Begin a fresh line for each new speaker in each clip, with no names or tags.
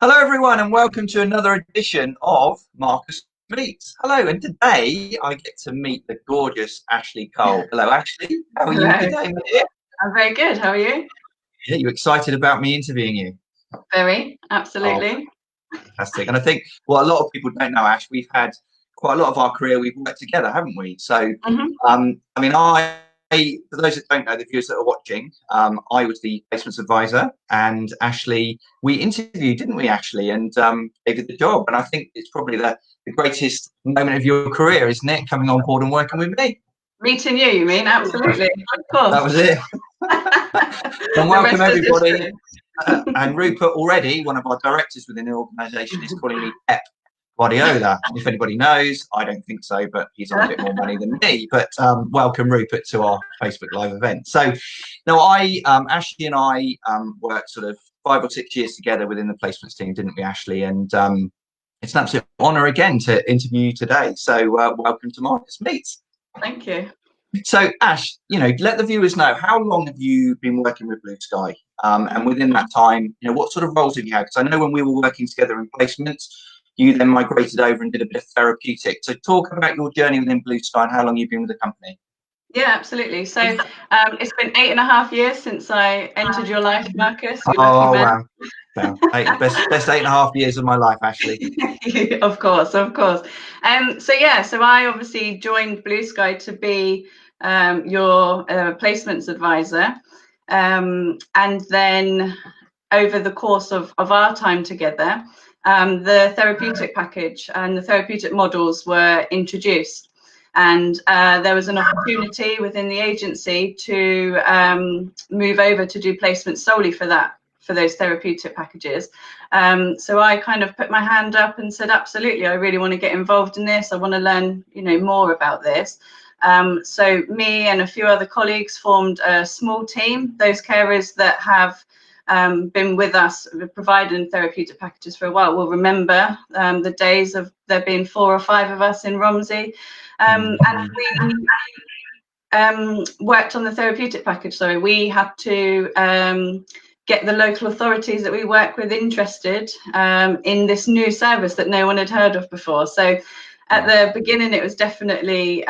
Hello, everyone, and welcome to another edition of Marcus Meets. Hello, and today I get to meet the gorgeous Ashleigh Cole. Hello, Ashleigh. How are you
Hello.
today, my dear?
I'm very good. How are you?
Yeah, you excited about me interviewing you?
Very,
Oh,
absolutely.
fantastic. And I think what a lot of people don't know, Ash, we've had quite a lot of our career, we've worked together, haven't we? So,
hmm
I mean, for those that don't know, the viewers that are watching, I was the placements advisor, and Ashleigh, we interviewed, didn't we, Ashleigh, and gave it the job. And I think it's probably the greatest moment of your career, isn't it? Coming on board and working with me.
Meeting you mean? Absolutely. Of
That
course.
was it. And
The
welcome
rest is
everybody.
history.
And Rupert already, one of our directors within the organisation, is calling me Pep Guardiola. If anybody knows, I don't think so, but he's on a bit more money than me. But welcome, Rupert, to our Facebook Live event. So now Ashleigh and I worked sort of 5 or 6 years together within the placements team, didn't we, Ashleigh? And it's an absolute honour again to interview you today. So welcome to Marcus Meets.
Thank you.
So, Ash, let the viewers know, how long have you been working with Blue Sky? And within that time, what sort of roles have you had? Because I know when we were working together in placements, you then migrated over and did a bit of therapeutic. So talk about your journey within Blue Sky and how long you've been with the company.
Yeah, absolutely. So it's been 8.5 years since I entered your life, Marcus. You lucky
Oh,
man.
wow. Well, best 8.5 years of my life, Ashleigh.
Of course, of course. So I obviously joined Blue Sky to be your placements advisor. And then over the course of our time together, the therapeutic package and the therapeutic models were introduced. And there was an opportunity within the agency to move over to do placements solely for those therapeutic packages. So I kind of put my hand up and said, absolutely, I really want to get involved in this. I want to learn, more about this. So me and a few other colleagues formed a small team. Those carers that have been with us providing therapeutic packages for a while will remember the days of there being 4 or 5 of us in Romsey. And we worked on the therapeutic package. So we had to get the local authorities that we work with interested in this new service that no one had heard of before. So at the beginning, it was definitely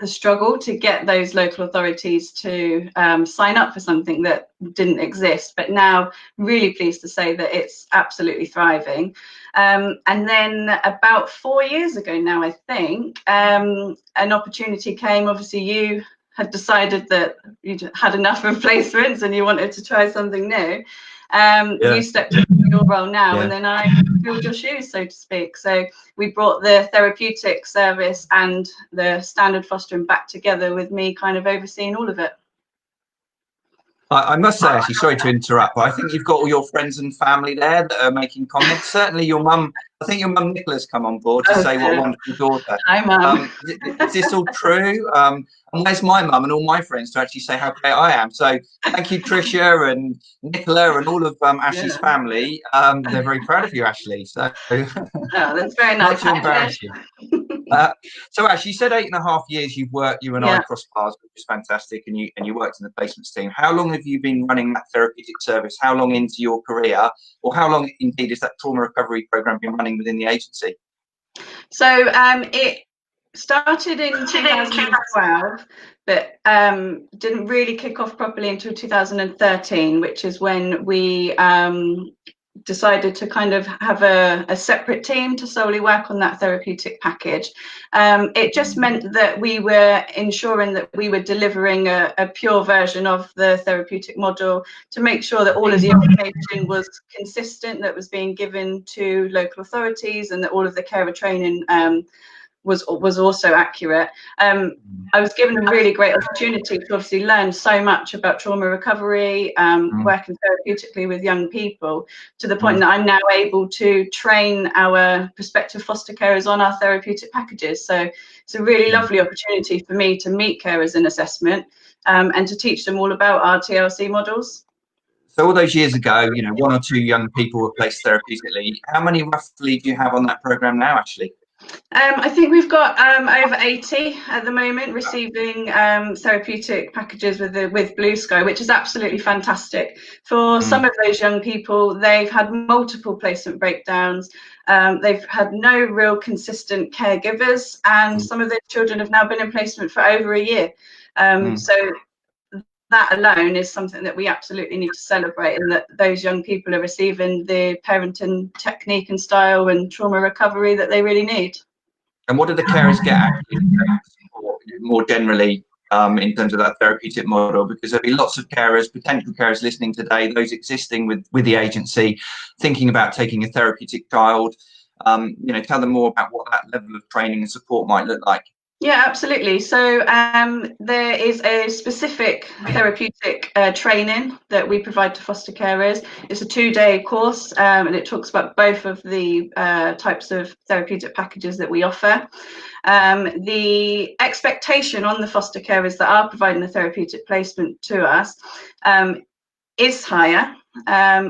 a struggle to get those local authorities to sign up for something that didn't exist. But now, really pleased to say that it's absolutely thriving. And then about 4 years ago now, I think, an opportunity came. Obviously, you had decided that you'd had enough of placements and you wanted to try something new. You stepped into your role now, and then I filled your shoes, so to speak. So we brought the therapeutic service and the standard fostering back together, with me kind of overseeing all of it.
I must say, actually, sorry to interrupt, but I think you've got all your friends and family there that are making comments. Certainly your mum, I think your mum Nicola's come on board to say what a wonderful daughter.
Hi, Mum.
Is this all true? And where's my mum and all my friends to actually say how great I am? So thank you, Tricia and Nicola and all of Ashleigh's family. They're very proud of you, Ashleigh. So
that's very nice.
not to embarrass you. So Ash, you said 8.5 years you've worked, you and I crossed paths, which is fantastic, and you worked in the placements team. How long have you been running that therapeutic service? How long into your career, or how long indeed has that trauma recovery program been running within the agency?
So it started in 2012, but didn't really kick off properly until 2013, which is when we decided to kind of have a separate team to solely work on that therapeutic package. It just meant that we were ensuring that we were delivering a pure version of the therapeutic model, to make sure that all of the information was consistent, that was being given to local authorities, and that all of the carer training was also accurate. I was given a really great opportunity to obviously learn so much about trauma recovery, working therapeutically with young people, to the point that I'm now able to train our prospective foster carers on our therapeutic packages. So it's a really lovely opportunity for me to meet carers in assessment and to teach them all about our TLC models.
So all those years ago, 1 or 2 young people were placed therapeutically. How many roughly do you have on that program now, Ashleigh?
I think we've got over 80 at the moment receiving therapeutic packages with Blue Sky, which is absolutely fantastic. For some of those young people, they've had multiple placement breakdowns. They've had no real consistent caregivers, and some of those children have now been in placement for over a year. So that alone is something that we absolutely need to celebrate, and that those young people are receiving the parenting technique and style and trauma recovery that they really need.
And what do the carers get actually more generally in terms of that therapeutic model? Because there'll be lots of carers, potential carers listening today, those existing with the agency, thinking about taking a therapeutic child. Tell them more about what that level of training and support might look like.
Yeah, absolutely. So there is a specific therapeutic training that we provide to foster carers. It's a 2-day course, and it talks about both of the types of therapeutic packages that we offer. The expectation on the foster carers that are providing a therapeutic placement to us is higher.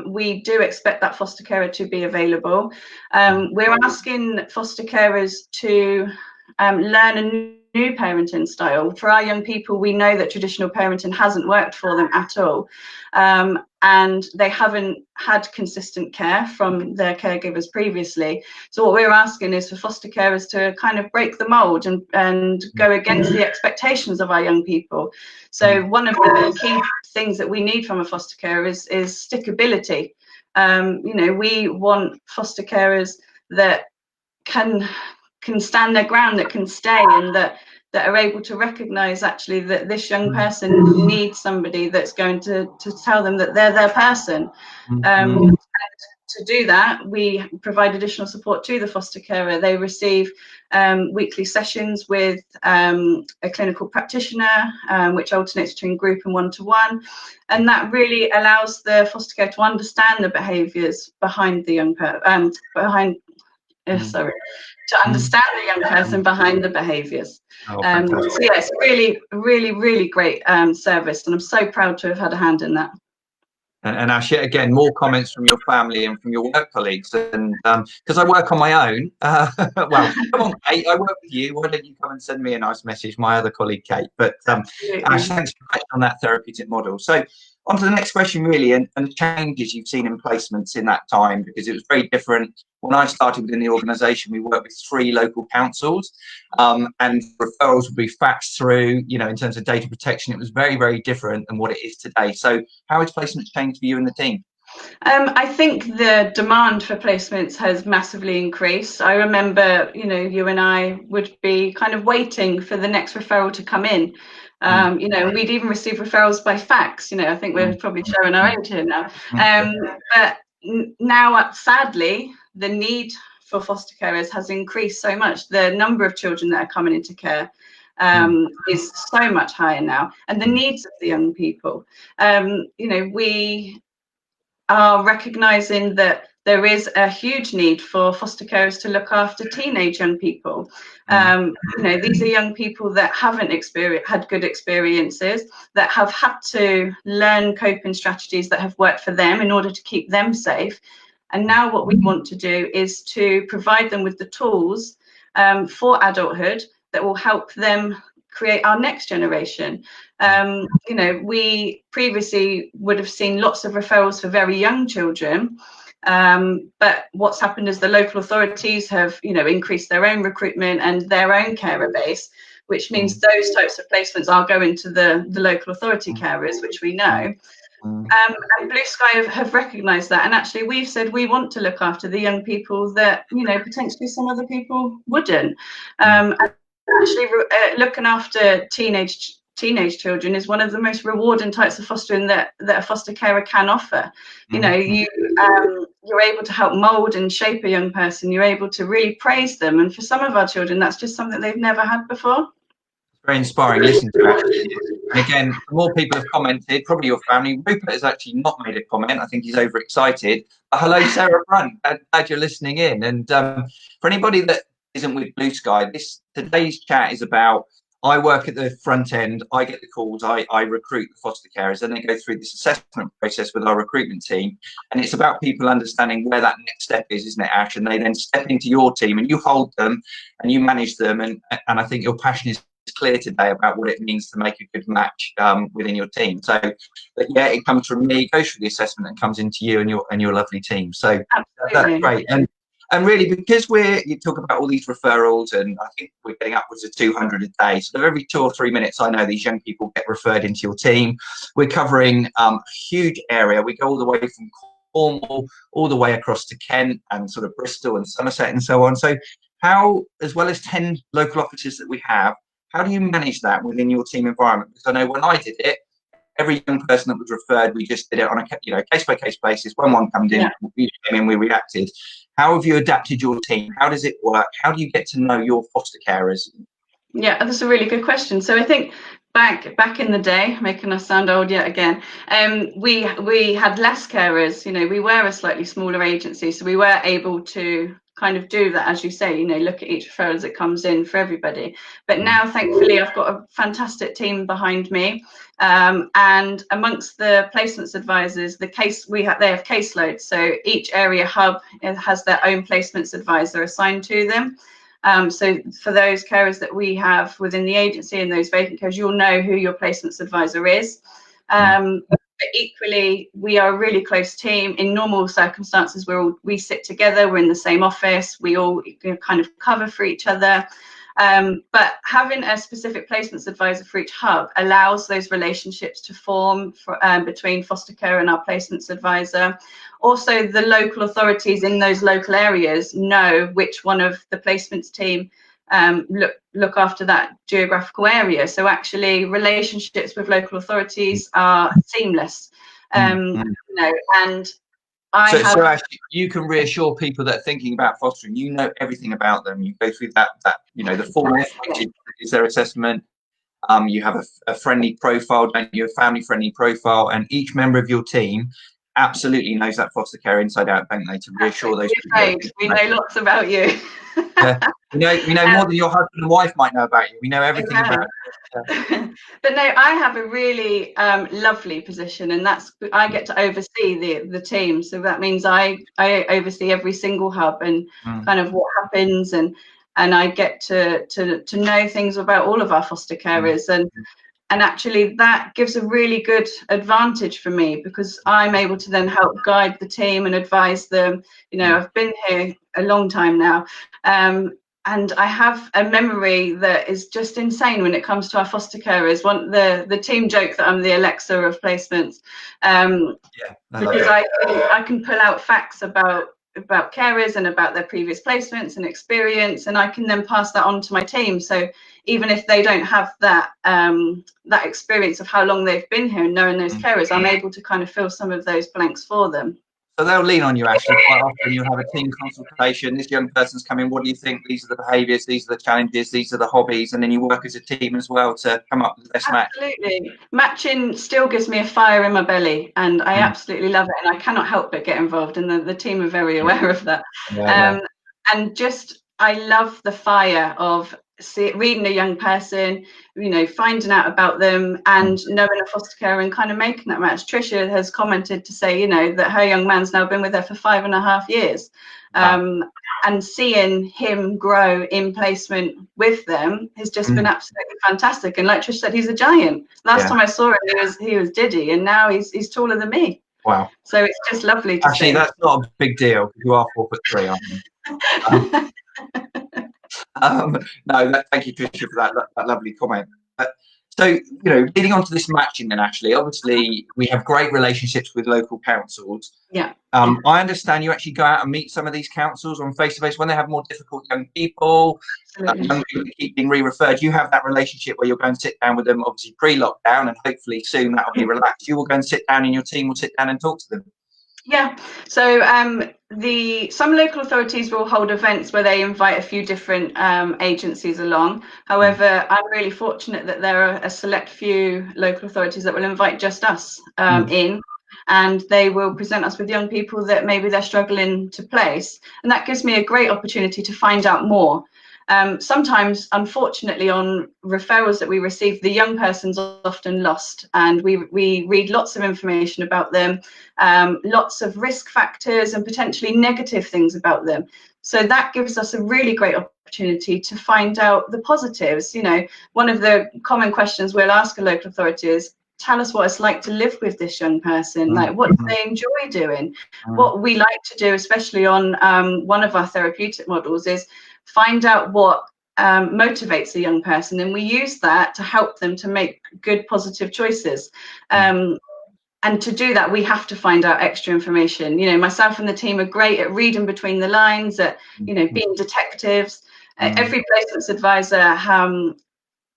We do expect that foster carer to be available. We're asking foster carers to learn a new parenting style. For our young people, we know that traditional parenting hasn't worked for them at all, and they haven't had consistent care from their caregivers previously. So what we're asking is for foster carers to kind of break the mold and go against the expectations of our young people. So one of the key things that we need from a foster carer is stickability. We want foster carers that can stand their ground, that can stay, and that are able to recognize actually that this young person needs somebody that's going to tell them that they're their person. And to do that, we provide additional support to the foster carer. They receive weekly sessions with a clinical practitioner, which alternates between group and one-to-one, and that really allows the foster carer to understand the behaviours behind the young person, to understand the young person behind the behaviours. So yeah, it's really, really, really great service, and I'm so proud to have had a hand in that.
And Ashleigh, again, more comments from your family and from your work colleagues. And because I work on my own, well, come on, Kate, I work with you. Why don't you come and send me a nice message, my other colleague, Kate? But Ash, thanks for touching on that therapeutic model. So on to the next question, really, and the changes you've seen in placements in that time, because it was very different. When I started within the organisation, we worked with 3 local councils, and referrals would be faxed through. In terms of data protection, it was very, very different than what it is today. So how has placements changed for you and the team?
I think the demand for placements has massively increased. I remember, you and I would be kind of waiting for the next referral to come in. We'd even receive referrals by fax. I think we're probably showing our age here now. But now, sadly, the need for foster carers has increased so much. The number of children that are coming into care is so much higher now, and the needs of the young people. We are recognising that there is a huge need for foster carers to look after teenage young people. These are young people that haven't had good experiences, that have had to learn coping strategies that have worked for them in order to keep them safe. And now what we want to do is to provide them with the tools for adulthood that will help them create our next generation. We previously would have seen lots of referrals for very young children, but what's happened is the local authorities have, increased their own recruitment and their own carer base, which means those types of placements are going to the local authority carers, which we know. And Blue Sky have recognised that, and actually we've said we want to look after the young people that potentially some other people wouldn't. And actually, looking after teenage children is one of the most rewarding types of fostering that a foster carer can offer. You're able to help mould and shape a young person. You're able to really praise them, and for some of our children, that's just something they've never had before.
Very inspiring. Listen to that. And again, more people have commented, probably your family. Rupert has actually not made a comment. I think he's overexcited. Hello, Sarah Brunt. Glad you're listening in. And for anybody that isn't with Blue Sky, today's chat is about I work at the front end. I get the calls. I recruit the foster carers, and they go through this assessment process with our recruitment team. And it's about people understanding where that next step is, isn't it, Ash? And they then step into your team, and you hold them, and you manage them. And I think your passion is clear today about what it means to make a good match within your team. So, but yeah, it comes from me, goes through the assessment, and comes into you and your lovely team. So that's great. And really, because you talk about all these referrals, and I think we're getting upwards of 200 a day. So every 2 or 3 minutes, I know these young people get referred into your team. We're covering a huge area. We go all the way from Cornwall, all the way across to Kent and sort of Bristol and Somerset and so on. So how, as well as 10 local offices that we have, how do you manage that within your team environment? Because I know when I did it, every young person that was referred, we just did it on a case-by-case basis. When one came in, we reacted. How have you adapted your team? How does it work? How do you get to know your foster carers?
Yeah, that's a really good question. So I think back in the day, making us sound old yet again, we had less carers. We were a slightly smaller agency, so we were able to kind of do that, as you say, look at each referral as it comes in for everybody. But now, thankfully, I've got a fantastic team behind me, and amongst the placements advisors, they have caseloads. So each area hub has their own placements advisor assigned to them. So for those carers that we have within the agency and those vacant carers, you'll know who your placements advisor is. But equally, we are a really close team. In normal circumstances, we sit together, we're in the same office, we all kind of cover for each other. But having a specific placements advisor for each hub allows those relationships to form between foster care and our placements advisor. Also, the local authorities in those local areas know which one of the placements team look after that geographical area. So actually, relationships with local authorities are seamless. And
So actually, you can reassure people that are thinking about fostering. You know everything about them. You go through that the full is their assessment. You have a friendly profile, don't you? A family-friendly profile, and each member of your team absolutely knows that foster care inside out, don't they? To reassure those people.
We know lots about you.
Yeah. We know more than your husband and wife might know about you. We know everything about you.
Yeah. But no, I have a really lovely position, and that's I get to oversee the team. So that means I oversee every single hub and kind of what happens, and I get to know things about all of our foster carers, and actually that gives a really good advantage for me, because I'm able to then help guide the team and advise them. I've been here a long time now, and I have a memory that is just insane when it comes to our foster carers. The team joke that I'm the Alexa of placements, because I can pull out facts about carers and about their previous placements and experience, and I can then pass that on to my team. So even if they don't have that experience of how long they've been here and knowing those carers, I'm able to kind of fill some of those blanks for them.
So they'll lean on you, Ashley, quite often. You'll have a team consultation. This young person's come in. What do you think? These are the behaviours. These are the challenges. These are the hobbies. And then you work as a team as well to come up with the best match.
Absolutely. Matching still gives me a fire in my belly, and I absolutely love it. And I cannot help but get involved. And the team are very aware of that. And just, I love the fire of reading a young person, finding out about them and knowing a foster carer and kind of making that match. Trisha has commented to say, that her young man's now been with her for 5.5 years. And seeing him grow in placement with them has just been absolutely fantastic. And like Trish said, he's a giant. Last time I saw him, he was Diddy, and now he's taller than me.
Wow.
So it's just lovely to see.
That's not a big deal, because you are 4'3", aren't you? No, thank you, Tricia, for that lovely comment. So, leading on to this matching then, Ashley, obviously we have great relationships with local councils.
Yeah.
I understand you actually go out and meet some of these councils on face-to-face when they have more difficult young people, young people that keep being re-referred. You have that relationship where you'll go and sit down with them, obviously pre-lockdown, and hopefully soon that'll be relaxed. You will go and sit down, and your team will sit down and talk to them.
Yeah, so some local authorities will hold events where they invite a few different agencies along. However, I'm really fortunate that there are a select few local authorities that will invite just us in, and they will present us with young people that maybe they're struggling to place. And that gives me a great opportunity to find out more. Sometimes, unfortunately, on referrals that we receive, the young person's often lost, and we read lots of information about them, lots of risk factors and potentially negative things about them. So that gives us a really great opportunity to find out the positives. You know, one of the common questions we'll ask a local authority is, tell us what it's like to live with this young person. Like, what do they enjoy doing? What we like to do, especially on one of our therapeutic models, is find out what motivates a young person, and we use that to help them to make good, positive choices. And to do that, we have to find out extra information. You know, myself and the team are great at reading between the lines, at, you know, being detectives. Every placements advisor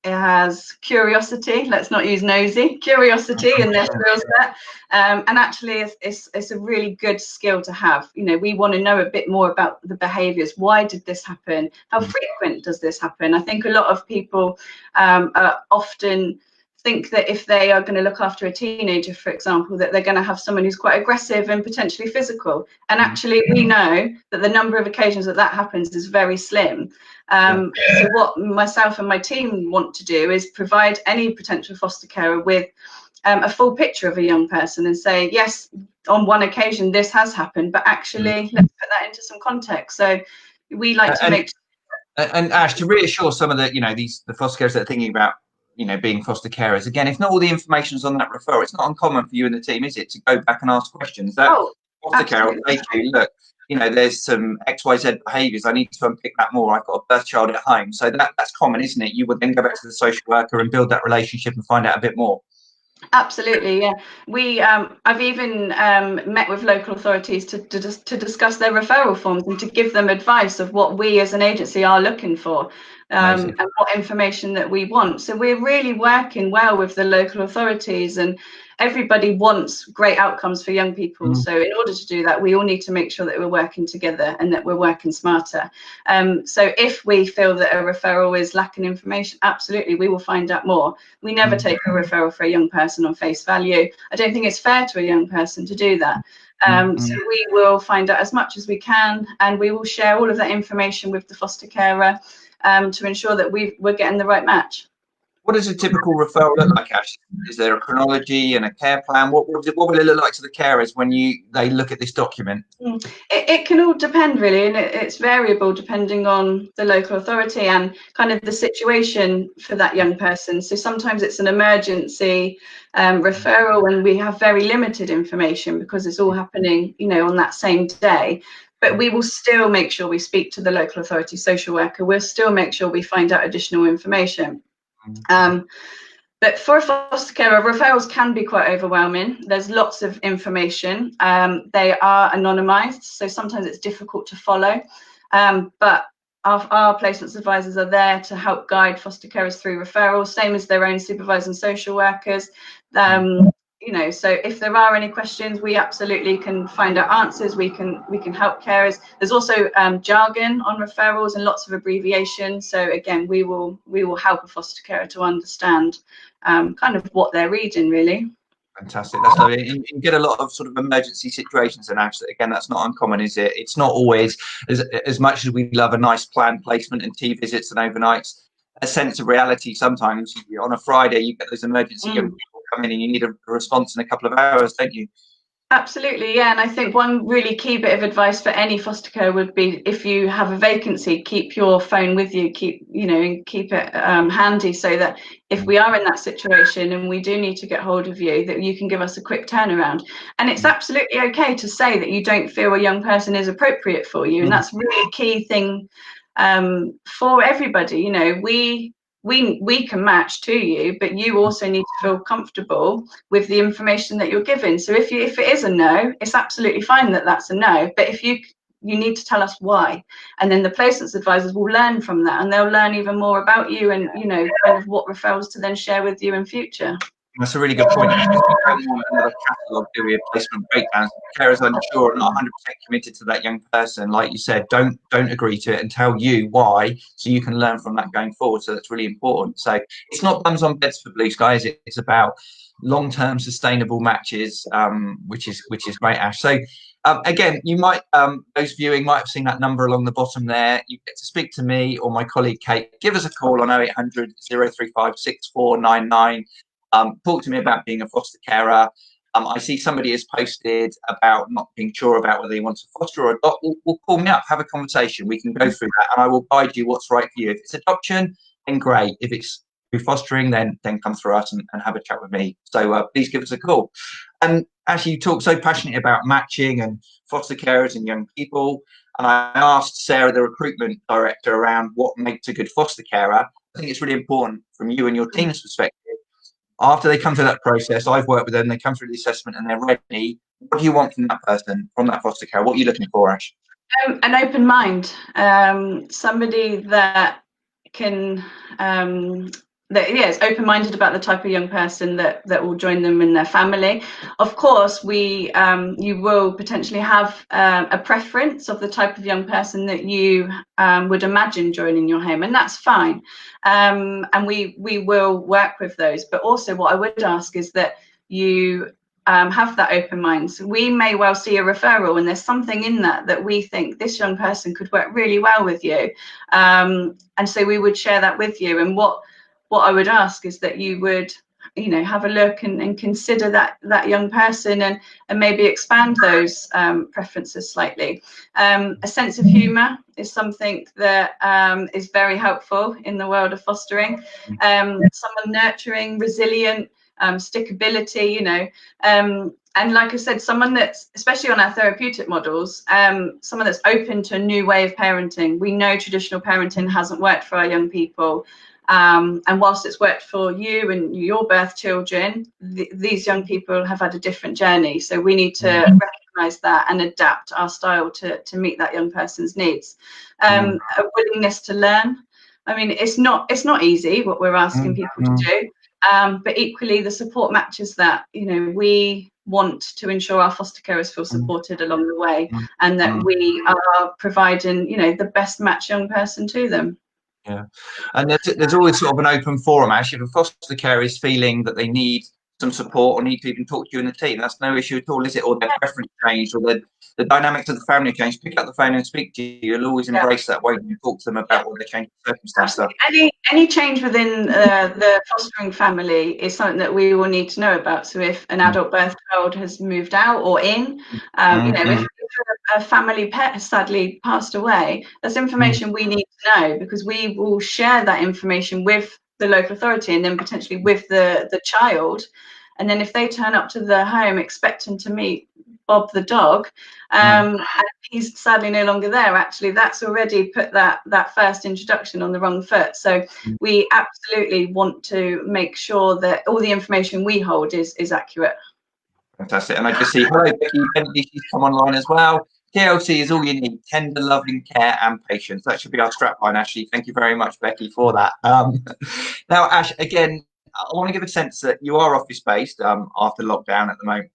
has curiosity, let's not use nosy, curiosity in their skill set. And actually it's a really good skill to have. You know, we want to know a bit more about the behaviors. Why did this happen? How frequent does this happen? I think a lot of people often think that if they are going to look after a teenager, for example, that they're going to have someone who's quite aggressive and potentially physical. And actually, we know that the number of occasions that that happens is very slim. So what myself and my team want to do is provide any potential foster carer with a full picture of a young person and say, yes, on one occasion this has happened, but actually let's put that into some context. So we like to make.
And Ash, to reassure some of the, you know, the foster carers that are thinking about, you know, being foster carers, again, if not all the information's on that referral, it's not uncommon for you and the team, is it, to go back and ask questions? That foster carer will say to you, look, you know, there's some XYZ behaviours, I need to unpick that more, I've got a birth child at home. So that's common, isn't it? You would then go back to the social worker and build that relationship and find out a bit more.
Absolutely, yeah. We I've even met with local authorities to discuss their referral forms and to give them advice of what we as an agency are looking for, and what information that we want. So we're really working well with the local authorities, and everybody wants great outcomes for young people. So in order to do that, we all need to make sure that we're working together and that we're working smarter. So if we feel that a referral is lacking information, absolutely, we will find out more. We never take a referral for a young person on face value. I don't think it's fair to a young person to do that. So we will find out as much as we can, and we will share all of that information with the foster carer to ensure that we're getting the right match.
What does a typical referral look like, Ash? Is there a chronology and a care plan? What will it look like to the carers when they look at this document?
It can all depend, really, and it's variable depending on the local authority and kind of the situation for that young person. So sometimes it's an emergency referral and we have very limited information because it's all happening, you know, on that same day. But we will still make sure we speak to the local authority social worker. We'll still make sure we find out additional information. But for a foster carer, referrals can be quite overwhelming. There's lots of information. They are anonymised, so sometimes it's difficult to follow. But our placements advisors are there to help guide foster carers through referrals, same as their own supervisors and social workers. You know, so if there are any questions, we absolutely can find out answers. We can help carers. There's also jargon on referrals and lots of abbreviations. So again, we will help a foster carer to understand kind of what they're reading, really.
Fantastic. That's lovely. You get a lot of sort of emergency situations, and actually, again, that's not uncommon, is it? It's not always as much as we love a nice planned placement and tea visits and overnights. A sense of reality. Sometimes on a Friday, you get those emergency young people come in, and you need a response in a couple of hours, don't you?
Absolutely, yeah. And I think one really key bit of advice for any foster care would be, if you have a vacancy, keep your phone with you, keep it handy, so that if we are in that situation and we do need to get hold of you, that you can give us a quick turnaround. And it's absolutely okay to say that you don't feel a young person is appropriate for you, and that's a really key thing for everybody. You know, we can match to you, but you also need to feel comfortable with the information that you're given. So if it is a no, it's absolutely fine that that's a no, but if you need to tell us why, and then the placements advisors will learn from that, and they'll learn even more about you, and you know, kind of what referrals to then share with you in future.
That's a really good point. We don't want another catalogue, do we, of placement breakdowns. Carers unsure and not 100% committed to that young person, like you said, don't agree to it and tell you why, so you can learn from that going forward. So that's really important. So it's not bums on beds for Blue Sky, is it? It's about long-term sustainable matches, which is great, Ash. So Again, you might, those viewing might have seen that number along the bottom there. You get to speak to me or my colleague Kate. Give us a call on 0800 035 6499. Talk to me about being a foster carer. I see somebody has posted about not being sure about whether they want to foster or adopt. We'll call me up, have a conversation. We can go through that, and I will guide you what's right for you. If it's adoption, then great. If it's through fostering, then come through us and have a chat with me. So please give us a call. And actually, you talk so passionately about matching and foster carers and young people. And I asked Sarah, the recruitment director, around what makes a good foster carer. I think it's really important from you and your team's perspective. After they come through that process, I've worked with them, they come through the assessment and they're ready. What do you want from that person, from that foster care? What are you looking for, Ash?
An open mind, somebody that can, is open-minded about the type of young person that will join them in their family. Of course, you will potentially have a preference of the type of young person that you would imagine joining your home, and that's fine. And we will work with those. But also, what I would ask is that you have that open mind. So we may well see a referral and there's something in that we think this young person could work really well with you, and so we would share that with you. And what I would ask is that you would, have a look and consider that young person and maybe expand those preferences slightly. A sense of humour is something that is very helpful in the world of fostering. Someone nurturing, resilient, stickability, and like I said, someone that's, especially on our therapeutic models, someone that's open to a new way of parenting. We know traditional parenting hasn't worked for our young people. And whilst it's worked for you and your birth children, these young people have had a different journey. So we need to recognise that and adapt our style to meet that young person's needs. A willingness to learn. I mean, it's not easy what we're asking people to do. But equally, the support matches that. We want to ensure our foster carers feel supported along the way, and that we are providing, the best match young person to them.
Yeah, and there's always sort of an open forum. Actually, if a foster carer is feeling that they need some support or need to even talk to you in the team, that's no issue at all, is it? Or their preference changed, or the dynamics of the family changed. Pick up the phone and speak to you. You'll always embrace that, won't you? Talk to them about what the change of circumstances are.
Any change within the fostering family is something that we will need to know about. So if an adult birth child has moved out or in, if a family pet has sadly passed away, that's information we need to know, because we will share that information with the local authority and then potentially with the child. And then if they turn up to the home expecting to meet Bob the dog, and he's sadly no longer there, actually that's already put that first introduction on the wrong foot. So we absolutely want to make sure that all the information we hold is accurate.
Fantastic. And I just see, hello Becky Bentley, she's come online as well. TLC is all you need: tender, loving care and patience. That should be our strapline, Ashley. Thank you very much, Becky, for that. Now, Ash, again, I want to give a sense that you are office-based after lockdown at the moment.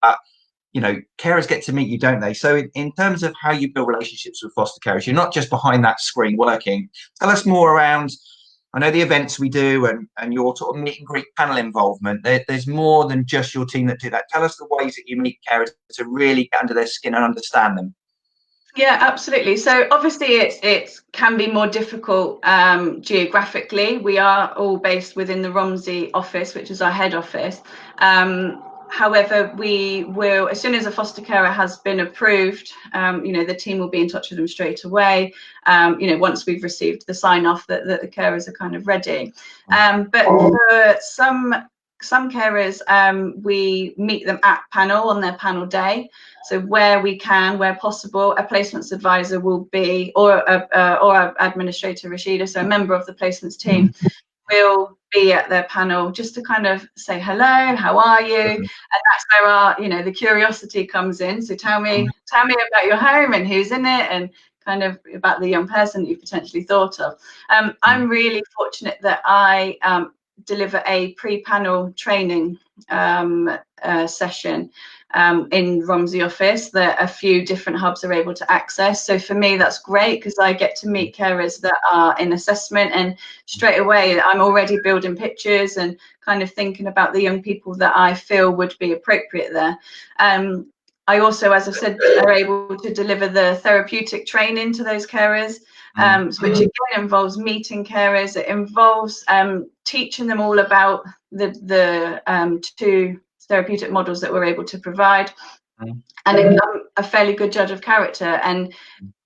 Carers get to meet you, don't they? So in terms of how you build relationships with foster carers, you're not just behind that screen working. Tell us more around, I know the events we do and your sort of meet and greet panel involvement. There's more than just your team that do that. Tell us the ways that you meet carers to really get under their skin and understand them.
Yeah, absolutely. So obviously it can be more difficult geographically. We are all based within the Romsey office, which is our head office. However, we will, as soon as a foster carer has been approved, the team will be in touch with them straight away, once we've received the sign-off that the carers are kind of ready. But for some carers, we meet them at panel on their panel day. So where possible, a placements advisor will be, or our administrator Rashida, so a member of the placements team, will be at their panel just to kind of say hello, how are you? And that's where our, the curiosity comes in. So tell me about your home and who's in it, and kind of about the young person that you potentially thought of. I'm really fortunate that I deliver a pre-panel training session in Romsey office that a few different hubs are able to access. So for me, that's great, because I get to meet carers that are in assessment, and straight away I'm already building pictures and kind of thinking about the young people that I feel would be appropriate there. I also, as I said, are able to deliver the therapeutic training to those carers, which again involves meeting carers. It involves teaching them all about the 2 therapeutic models that we're able to provide. And I'm a fairly good judge of character, and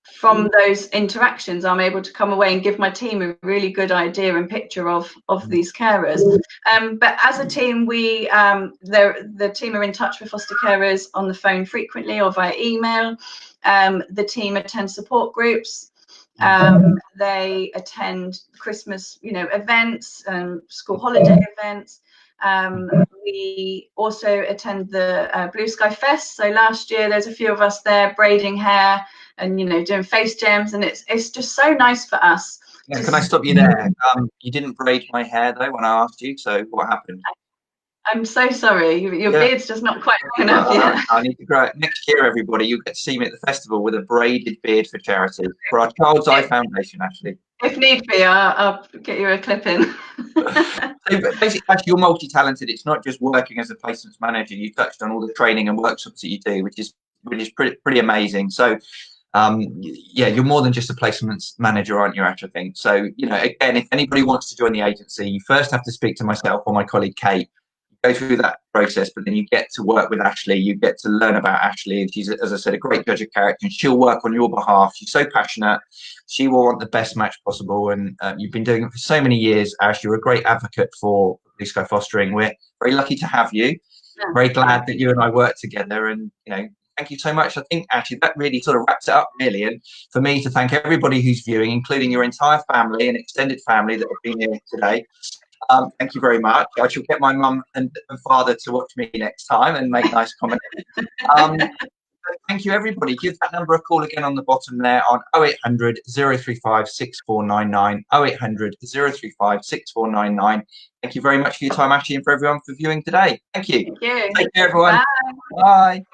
from those interactions I'm able to come away and give my team a really good idea and picture of these carers. But as a team, we the team are in touch with foster carers on the phone frequently or via email. The team attend support groups. They attend Christmas, events and school holiday events. We also attend the Blue Sky Fest. So last year there's a few of us there braiding hair and doing face gems, and it's just so nice for us.
Yeah, can I stop you there? You didn't braid my hair though when I asked you, so what happened?
I'm so sorry, your beard's just not quite long enough yet.
I need to grow it. Next year, everybody, you get to see me at the festival with a braided beard for charity for our Child's Eye Foundation, actually.
If need be, I'll get you a clip in.
So basically, actually, you're multi-talented. It's not just working as a placements manager. You touched on all the training and workshops that you do, which is pretty amazing. So, yeah, you're more than just a placements manager, aren't you, Ash? I think so. Again, if anybody wants to join the agency, you first have to speak to myself or my colleague Kate. Go through that process, but then you get to work with Ashleigh. You get to learn about Ashleigh, and she's, as I said, a great judge of character, and she'll work on your behalf. She's so passionate. She will want the best match possible, and you've been doing it for so many years, Ash. You're a great advocate for Blue Sky Fostering. We're very lucky to have you. Very glad that you and I work together, and thank you so much. I think actually that really sort of wraps it up, really. And for me to thank everybody who's viewing, including your entire family and extended family that have been here today. Thank you very much. I shall get my mum and father to watch me next time and make nice comments. Thank you, everybody. Give that number a call again on the bottom there on 0800 035 6499, 0800 035 6499. Thank you very much for your time, Ashleigh, and for everyone for viewing today. Thank you.
Thank you.
Take care, everyone.
Bye.
Bye.